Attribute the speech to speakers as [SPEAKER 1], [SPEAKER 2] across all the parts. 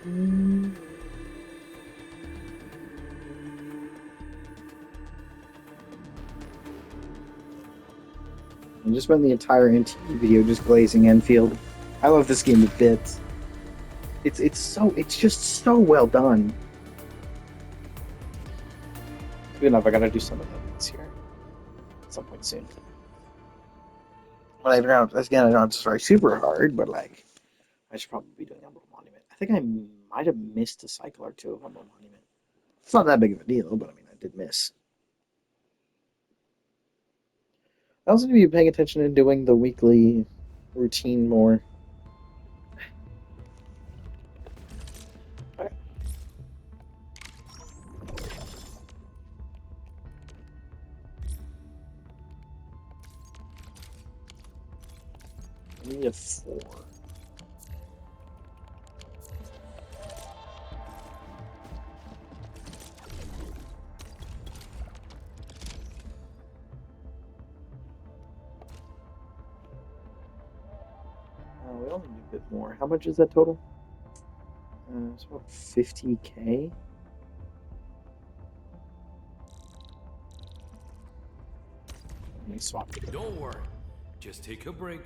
[SPEAKER 1] I just spent the entire NTE video just glazing Enfield. I love this game to bits. It's just so well done. Good enough. I gotta do some of those here at some point soon. But I don't. Again, I don't have to try super hard, but like I should probably be doing Emerald Monument. I think I might have missed a cycle or two of Emerald Monument. It's not that big of a deal, but I mean, I did miss. I also need to be paying attention and doing the weekly routine more. Okay. I need a 4. We only need a bit more. How much is that total? It's about 50K. Let me swap it.
[SPEAKER 2] Don't worry. Just take a break.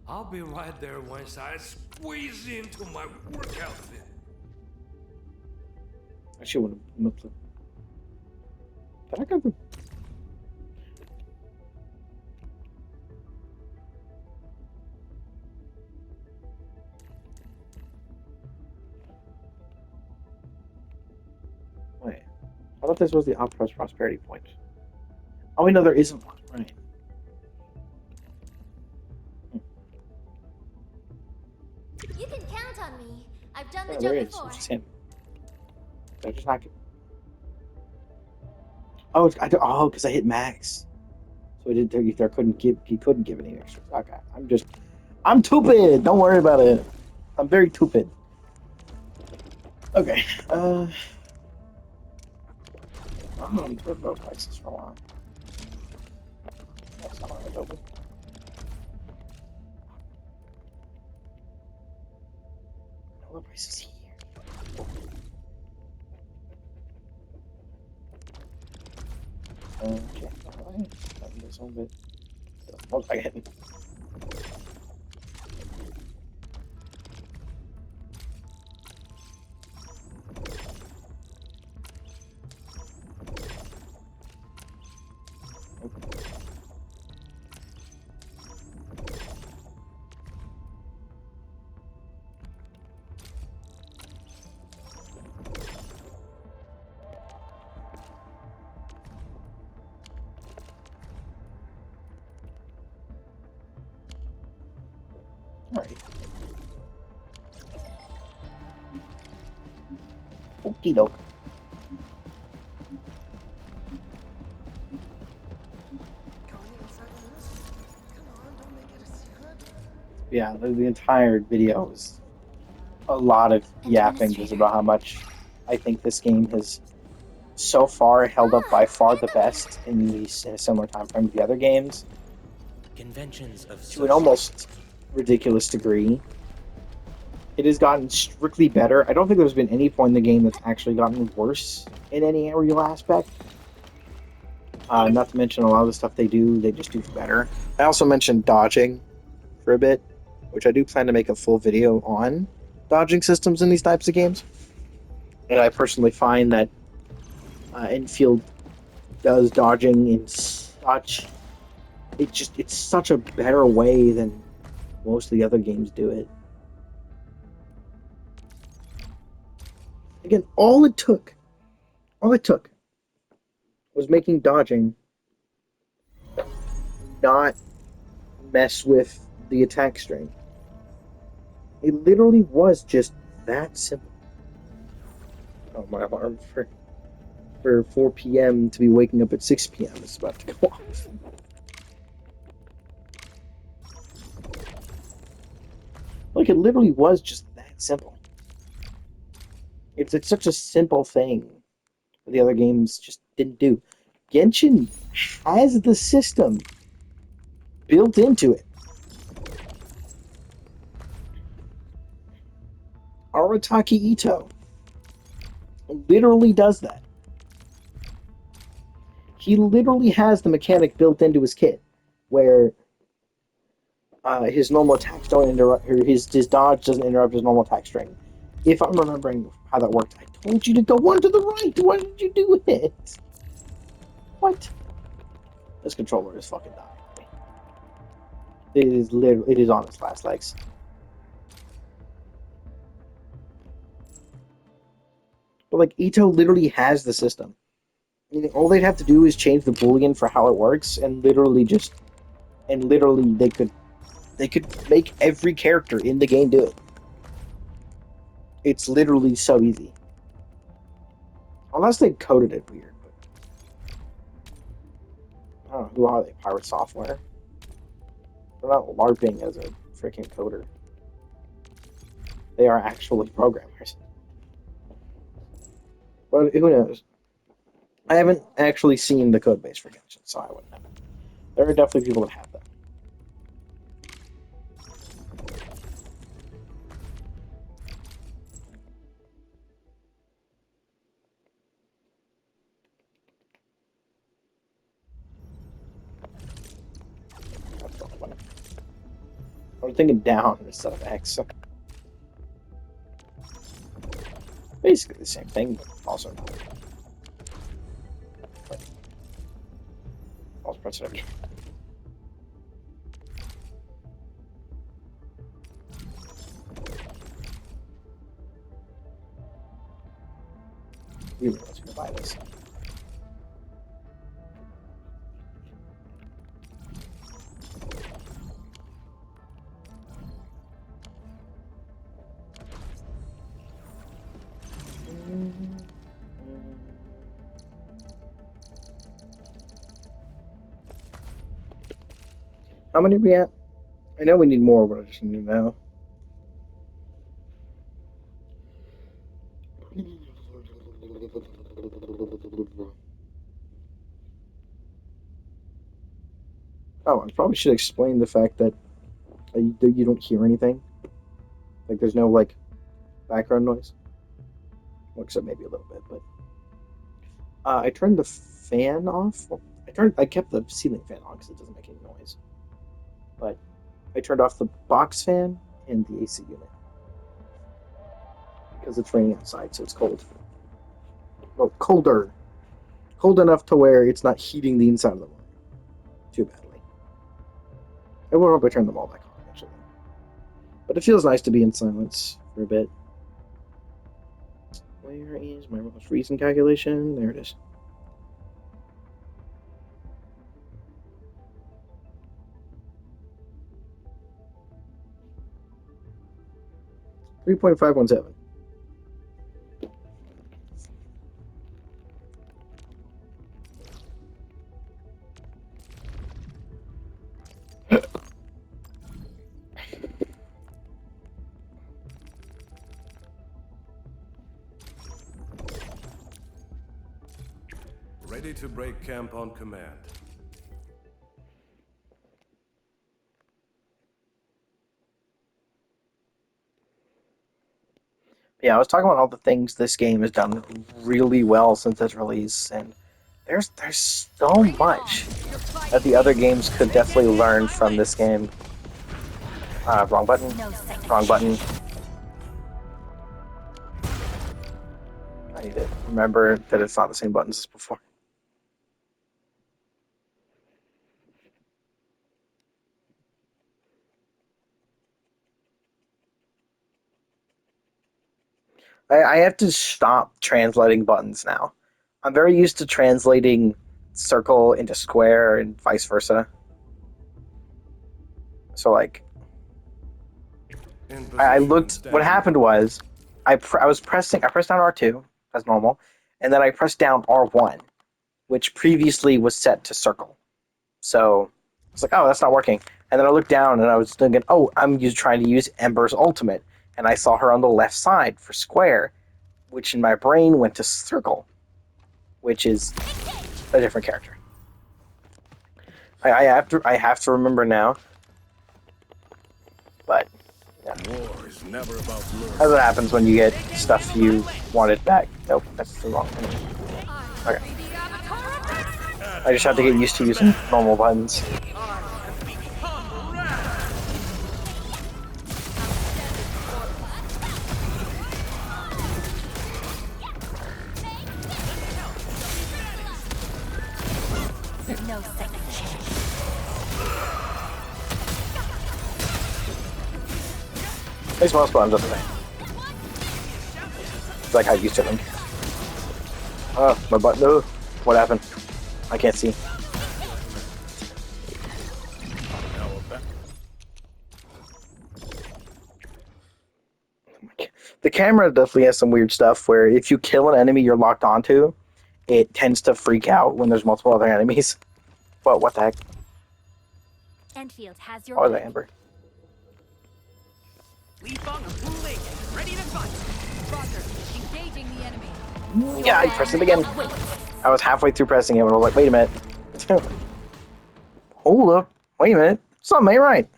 [SPEAKER 2] I'll be right there once I squeeze into my work outfit.
[SPEAKER 1] I should would have. Did I go? Wait. I thought this was the Optimus Prosperity point. Oh, wait, no, there isn't one. Right.
[SPEAKER 3] You can count on me. I've done the
[SPEAKER 1] Oh,
[SPEAKER 3] job
[SPEAKER 1] there is.
[SPEAKER 3] before.
[SPEAKER 1] It's just him. Did I just not get... Oh, oh, because I hit max. So there couldn't give he couldn't give any extras. Okay, I'm stupid. Don't worry about it. I'm very stupid. Okay. I'm gonna keep low prices for a while. That's not what I was hoping. Low prices here. Okay, alright. This one bit. What was I getting? Alright. Okie doke. Yeah, the entire video is a lot of yapping just about how much I think this game has so far held up by far the best in these in a similar time frame to the other games.
[SPEAKER 4] Conventions of
[SPEAKER 1] To an almost ridiculous degree. It has gotten strictly better. I don't think there's been any point in the game that's actually gotten worse in any real aspect. Not to mention a lot of the stuff they just do better. I also mentioned dodging for a bit, which I do plan to make a full video on dodging systems in these types of games. And I personally find that Enfield does dodging in such it's such a better way than most of the other games do it. Again, all it took was making dodging not mess with the attack string. It literally was just that simple. Oh, my alarm for 4 p.m. to be waking up at 6 p.m. is about to go off. Like, it literally was just that simple. It's such a simple thing that the other games just didn't do. Genshin has the system built into it. Arataki Ito literally does that. He literally has the mechanic built into his kit where his normal attacks don't interrupt, or his dodge doesn't interrupt his normal attack string. If I'm remembering how that worked, I told you to go one to the right. Why did you do it? What? This controller is fucking dying. It is literally, it is on its last legs. But like Ito literally has the system. All they'd have to do is change the boolean for how it works, and literally they could make every character in the game do it. It's literally so easy. Unless they coded it weird. But I don't know, who are they? Pirate Software? They're not LARPing as a freaking coder. They are actually programmers. But who knows? I haven't actually seen the code base for Genshin, so I wouldn't know. There are definitely people that have that. I'm thinking down instead of X. Basically the same thing, but also not. I'll press it again. Really wants me to buy this. How many are we at? I know we need more, but I just need to know. Oh, I probably should explain the fact that you don't hear anything. Like, there's no, like, background noise. Well, except maybe a little bit, but... I turned the fan off. Well, I kept the ceiling fan on because it doesn't make any noise. But I turned off the box fan and the AC unit. Because it's raining outside, so it's cold. Well, colder. Cold enough to where it's not heating the inside of the room too badly. I will probably turn them all back on, actually. But it feels nice to be in silence for a bit. Where is my most recent calculation? There it is. $3.517.
[SPEAKER 2] Ready to break camp on command.
[SPEAKER 1] Yeah, I was talking about all the things this game has done really well since its release, and there's so much that the other games could definitely learn from this game. Wrong button. Wrong button. I need to remember that it's not the same buttons as before. I have to stop translating buttons now. I'm very used to translating circle into square and vice versa. So, like, I looked. What happened was, I pressed down R2 as normal, and then I pressed down R1, which previously was set to circle. So it's like, oh, that's not working. And then I looked down and I was thinking, oh, I'm trying to use Ember's ultimate, and I saw her on the left side for square, which in my brain went to circle, which is a different character. I have to remember now, but
[SPEAKER 5] War is never about blood.
[SPEAKER 1] That's what happens when you get stuff you wanted back. Nope, that's the wrong thing. Okay. I just have to get used to using normal buttons.
[SPEAKER 3] No second chance.
[SPEAKER 1] At least most buttons are the same. It's like how I used to them. Oh, my button. Oh, what happened? I can't see.
[SPEAKER 5] Now we're back.
[SPEAKER 1] The camera definitely has some weird stuff where if you kill an enemy you're locked onto, it tends to freak out when there's multiple other enemies. But what the heck?
[SPEAKER 3] Endfield has your
[SPEAKER 1] Oh, the
[SPEAKER 3] back.
[SPEAKER 1] Amber.
[SPEAKER 6] Lee Fang of Blue Lake, ready to fight. Roger, engaging the enemy.
[SPEAKER 1] Yeah, I pressed it again. I was halfway through pressing it when I was like, wait a minute. Hold up. Wait a minute. Something ain't right.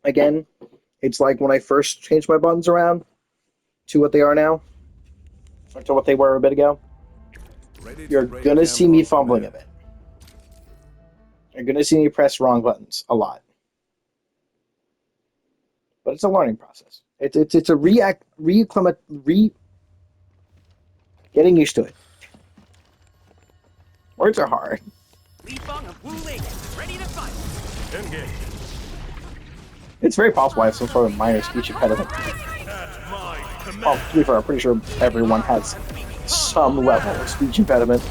[SPEAKER 1] Again, it's like when I first changed my buttons around to what they are now, or to what they were a bit ago.
[SPEAKER 5] Ready to
[SPEAKER 1] You're
[SPEAKER 5] break
[SPEAKER 1] gonna see me
[SPEAKER 5] camera
[SPEAKER 1] fumbling a
[SPEAKER 5] command.
[SPEAKER 1] bit. You're gonna see me press wrong buttons a lot. But it's a learning process. It's a getting used to it. Words are hard.
[SPEAKER 6] Lee Fang of Blue Lake, ready to fight.
[SPEAKER 5] Engage.
[SPEAKER 1] It's very possible I have some sort of minor speech impediment.
[SPEAKER 5] At my command.
[SPEAKER 1] Well, to be fair, I'm pretty sure everyone has some level of speech impediment.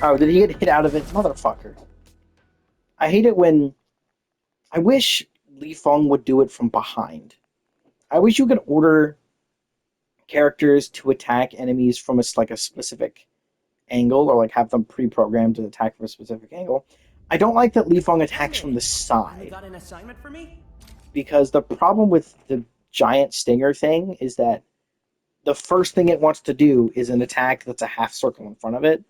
[SPEAKER 1] Oh, did he get hit out of it? Motherfucker. I hate it when... I wish Li Feng would do it from behind. I wish you could order characters to attack enemies from a specific angle, or like have them pre-programmed to attack from a specific angle. I don't like that Li Feng attacks from the
[SPEAKER 6] You
[SPEAKER 1] side,
[SPEAKER 6] got an assignment for me?
[SPEAKER 1] because the problem with the giant stinger thing is that the first thing it wants to do is an attack that's a half circle in front of it,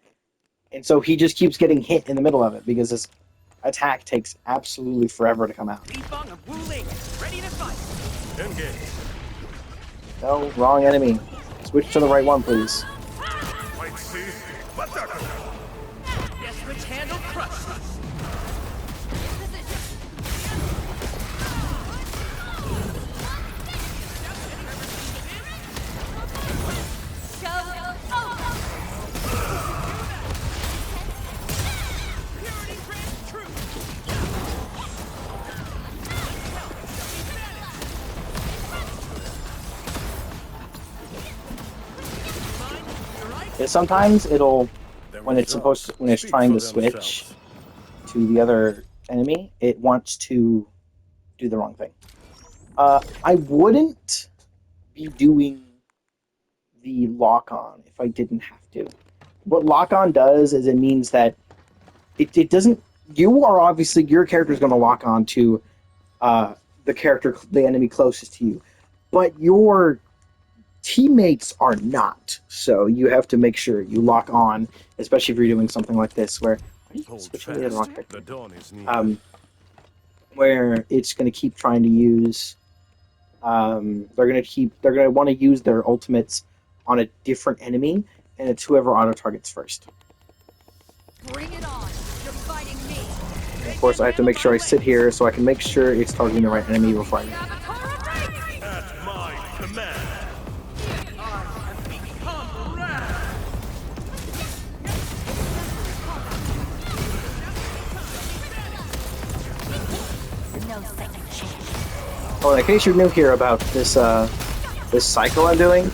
[SPEAKER 1] and so he just keeps getting hit in the middle of it because his attack takes absolutely forever to come out.
[SPEAKER 6] Lee Fang of Blue Lake, ready to fight.
[SPEAKER 5] Engage.
[SPEAKER 1] No, wrong enemy. Switch to the right one, please.
[SPEAKER 5] Fight see. Attack.
[SPEAKER 6] Yes, which handle crush.
[SPEAKER 1] Yeah, sometimes it'll,
[SPEAKER 5] Their
[SPEAKER 1] when it's
[SPEAKER 5] results
[SPEAKER 1] supposed to, when it's
[SPEAKER 5] speak
[SPEAKER 1] trying
[SPEAKER 5] for
[SPEAKER 1] to switch
[SPEAKER 5] themselves.
[SPEAKER 1] to the other enemy, it wants to do the wrong thing. I wouldn't be doing the lock-on if I didn't have to. What lock-on does is it means that it doesn't... You are obviously... Your character is going to lock on to the enemy closest to you. But your teammates are not. So you have to make sure you lock on, especially if you're doing something like this, where...
[SPEAKER 5] Hold
[SPEAKER 1] Switching to the wrong
[SPEAKER 5] fast.
[SPEAKER 1] character.
[SPEAKER 5] The dawn is near.
[SPEAKER 1] Where it's going to keep trying to use... they're going to want to use their ultimates on a different enemy, and it's whoever auto-targets first.
[SPEAKER 3] Bring it on. You're fighting me.
[SPEAKER 1] And of course, I have to make sure I sit here so I can make sure it's targeting the right enemy before I...
[SPEAKER 5] At my command.
[SPEAKER 3] No second chance.
[SPEAKER 1] Oh, in case you're new here about this this cycle I'm doing,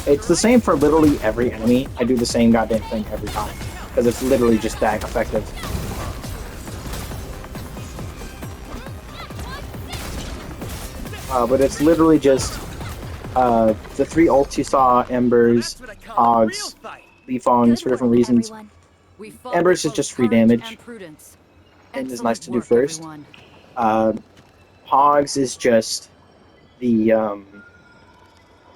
[SPEAKER 1] it's the same for literally every enemy. I do the same goddamn thing every time, because it's literally just that effective. But it's literally just the three ults you saw, Embers,
[SPEAKER 6] That's what I call a real
[SPEAKER 1] Hogs,
[SPEAKER 6] fight.
[SPEAKER 1] Lee Fongs,
[SPEAKER 3] Good
[SPEAKER 1] for different
[SPEAKER 3] work,
[SPEAKER 1] reasons.
[SPEAKER 3] everyone.
[SPEAKER 7] We fought
[SPEAKER 1] Embers
[SPEAKER 7] with
[SPEAKER 1] is just
[SPEAKER 7] both
[SPEAKER 1] free
[SPEAKER 7] courage
[SPEAKER 1] damage,
[SPEAKER 7] and prudence.
[SPEAKER 1] and is nice to do
[SPEAKER 7] Excellent work,
[SPEAKER 1] first.
[SPEAKER 7] everyone.
[SPEAKER 1] Hogs is just the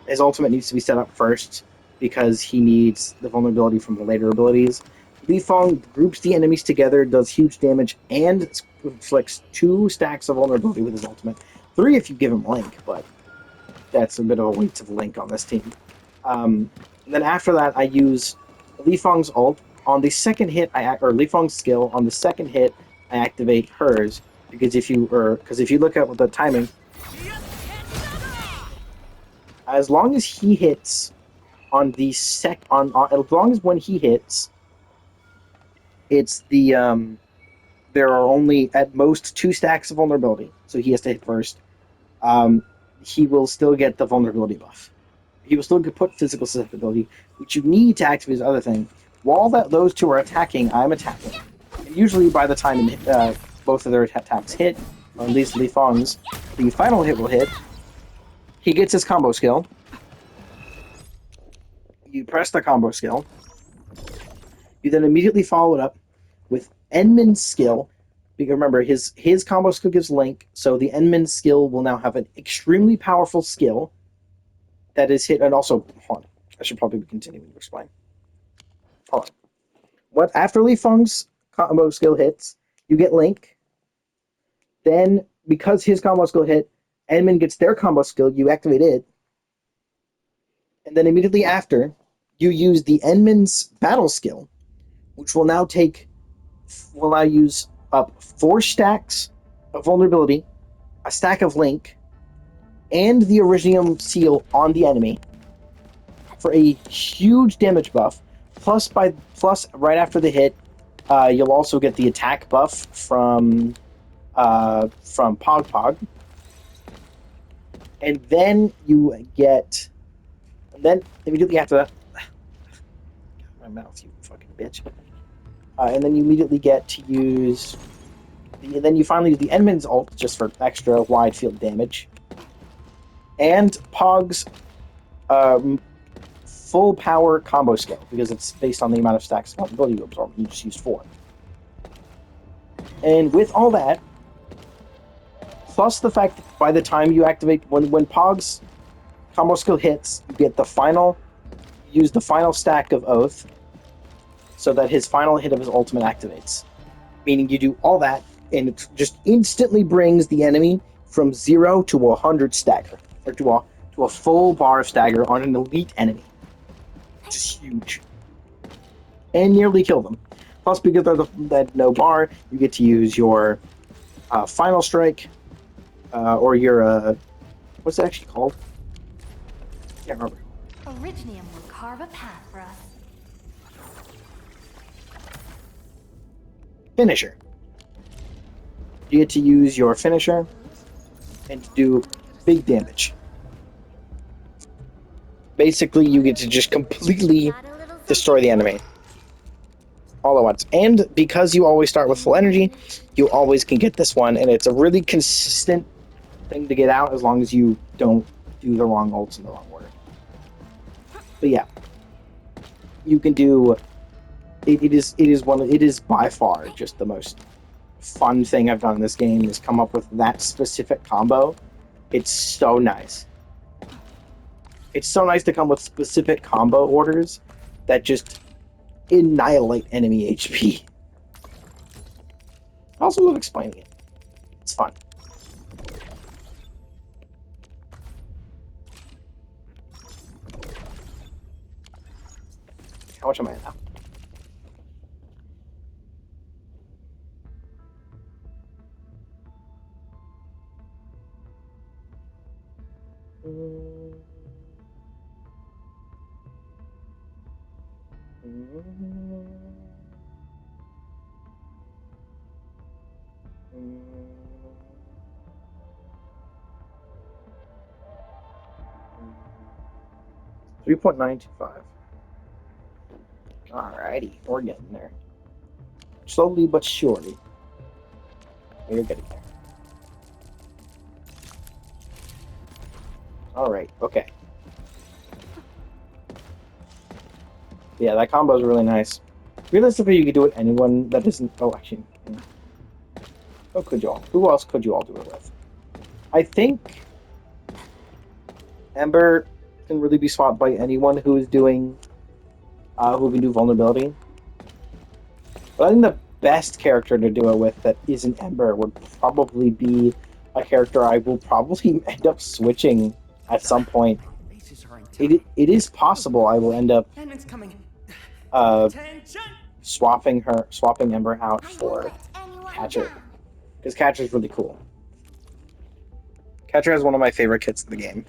[SPEAKER 1] his ultimate needs to be set up first because he needs the vulnerability from the later abilities. Li Fang groups the enemies together, does huge damage, and inflicts 2 stacks of vulnerability with his ultimate. 3 if you give him Link, but that's a bit of a waste of Link on this team. Then after that, I use Li Fang's ult. On the second hit, or Li Fang's skill, on the second hit, I activate hers, because if you look at the timing, as long as he hits on the as long as when he hits, it's the there are only at most 2 stacks of vulnerability, so he has to hit first. He will still get the vulnerability buff. He will still put physical susceptibility, which you need to activate his other thing. While those 2 are attacking, I'm attacking. And usually by the time both of their attacks hit, or at least Li Fang's, the final hit will hit. He gets his combo skill. You press the combo skill. You then immediately follow it up with Enmin's skill. Because remember, his combo skill gives Link, so the Enmin skill will now have an extremely powerful skill that is hit, and also, hold on, I should probably be continuing to explain. Hold on. After Li Fang's combo skill hits, you get Link. Then, because his combo skill hit, Enmin gets their combo skill, you activate it. And then immediately after, you use the Enmin's battle skill, which will now use up 4 stacks of vulnerability, a stack of Link, and the Originium seal on the enemy for a huge damage buff. Plus, right after the hit, you'll also get the attack buff from Pog. And then immediately after that, my mouth, you fucking bitch. And then you immediately get to use. Then you finally use the Enmin's ult just for extra wide field damage. And Pog's full power combo skill, because it's based on the amount of stacks of ability you absorb. You just used 4. And with all that, plus the fact that by the time you activate, when Pog's combo skill hits, you get use the final stack of Oath, so that his final hit of his ultimate activates. Meaning you do all that, and it just instantly brings the enemy from 0 to 100 stagger, or to a full bar of stagger on an elite enemy. Which is huge. And nearly kill them. Plus, because they're that no bar, you get to use your final strike, or your what's it actually called? Can't remember.
[SPEAKER 3] Originium will carve a path for us.
[SPEAKER 1] Finisher. You get to use your finisher and to do big damage. Basically, you get to just completely destroy the enemy all at once. And because you always start with full energy, you always can get this one, and it's a really consistent thing to get out as long as you don't do the wrong ults in the wrong order. But yeah, you can do. It is by far just the most fun thing I've done in this game, is come up with that specific combo. It's so nice. It's so nice to come with specific combo orders that just annihilate enemy HP. I also love explaining it. It's fun. How much am I at now? $3.925. Alrighty, we're getting there. Slowly but surely. We're getting there. Alright, okay. Yeah, that combo is really nice. Realistically, you could do it anyone that isn't. Oh, actually. Who else could you all do it with? I think Ember can really be swapped by anyone who is doing who can do vulnerability. But I think the best character to do it with that isn't Ember would probably be a character I will probably end up switching at some point.
[SPEAKER 6] Bases are in
[SPEAKER 1] It is possible I will end up
[SPEAKER 6] Cannon's coming.
[SPEAKER 3] Attention!
[SPEAKER 1] swapping Ember out
[SPEAKER 3] I won't
[SPEAKER 1] for
[SPEAKER 3] let anyone
[SPEAKER 1] Catcher.
[SPEAKER 3] down.
[SPEAKER 1] Because Catcher's really cool. Catcher is one of my favorite kits in the game.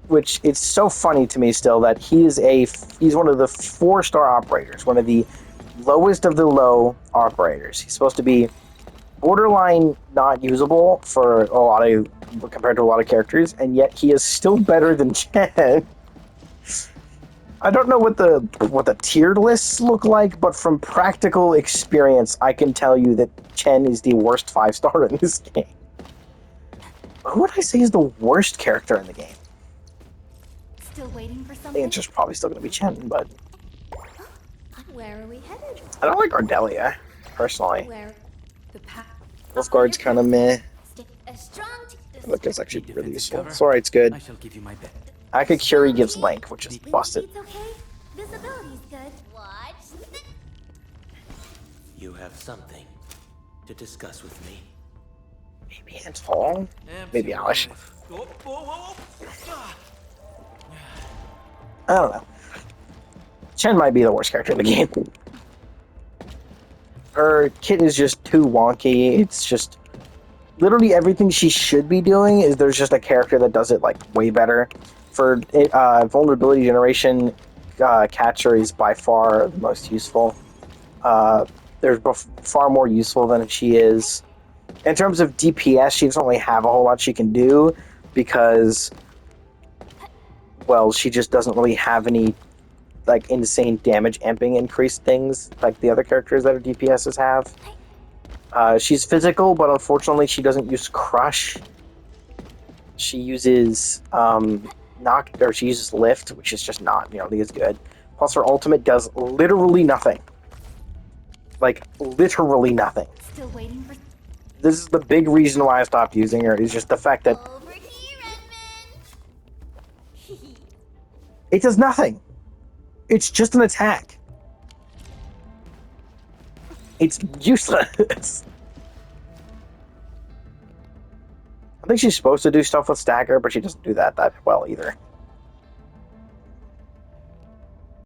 [SPEAKER 1] Which it's so funny to me still that he's one of the 4-star operators, one of the lowest of the low operators. He's supposed to be borderline not usable for compared to a lot of characters, and yet he is still better than Chen. I don't know what the tiered lists look like, but from practical experience, I can tell you that Chen is the worst 5-star in this game. Who would I say is the worst character in the game?
[SPEAKER 3] Still waiting for
[SPEAKER 1] I think
[SPEAKER 3] something?
[SPEAKER 1] it's just probably still going to be Chen, but
[SPEAKER 3] Where are we headed?
[SPEAKER 1] I don't like Ardelia, personally.
[SPEAKER 3] Where?
[SPEAKER 6] The path.
[SPEAKER 1] Wolfguard's kind of meh.
[SPEAKER 3] Stick a strong.
[SPEAKER 1] Look, it's actually really
[SPEAKER 4] Defensive
[SPEAKER 1] useful.
[SPEAKER 4] cover.
[SPEAKER 1] Sorry, it's good.
[SPEAKER 4] I shall give you my bet.
[SPEAKER 1] Akakiri gives Link, which is busted.
[SPEAKER 3] It's okay. Visibility's good. Watch.
[SPEAKER 4] You have something to discuss with me.
[SPEAKER 1] Maybe Handfall? Maybe Alish.
[SPEAKER 2] Whoa, whoa, whoa. Ah.
[SPEAKER 1] I don't know. Chen might be the worst character in the game. Her kit is just too wonky. It's just literally everything she should be doing is there's just a character that does it like way better. For vulnerability generation, Catcher is by far the most useful. They're far more useful than she is. In terms of DPS, she doesn't really have a whole lot she can do because, well, she just doesn't really have any like insane damage amping increased things like the other characters that her DPSs have. She's physical, but unfortunately she doesn't use Crush. She uses she uses Lift, which is just not nearly as good. Plus her ultimate does literally nothing. Like literally nothing.
[SPEAKER 3] Still waiting for.
[SPEAKER 1] This is the big reason why I stopped using her, is just the fact that
[SPEAKER 3] Over here, Edmund.
[SPEAKER 1] it does nothing. It's just an attack. It's useless. I think she's supposed to do stuff with Stagger, but she doesn't do that well either.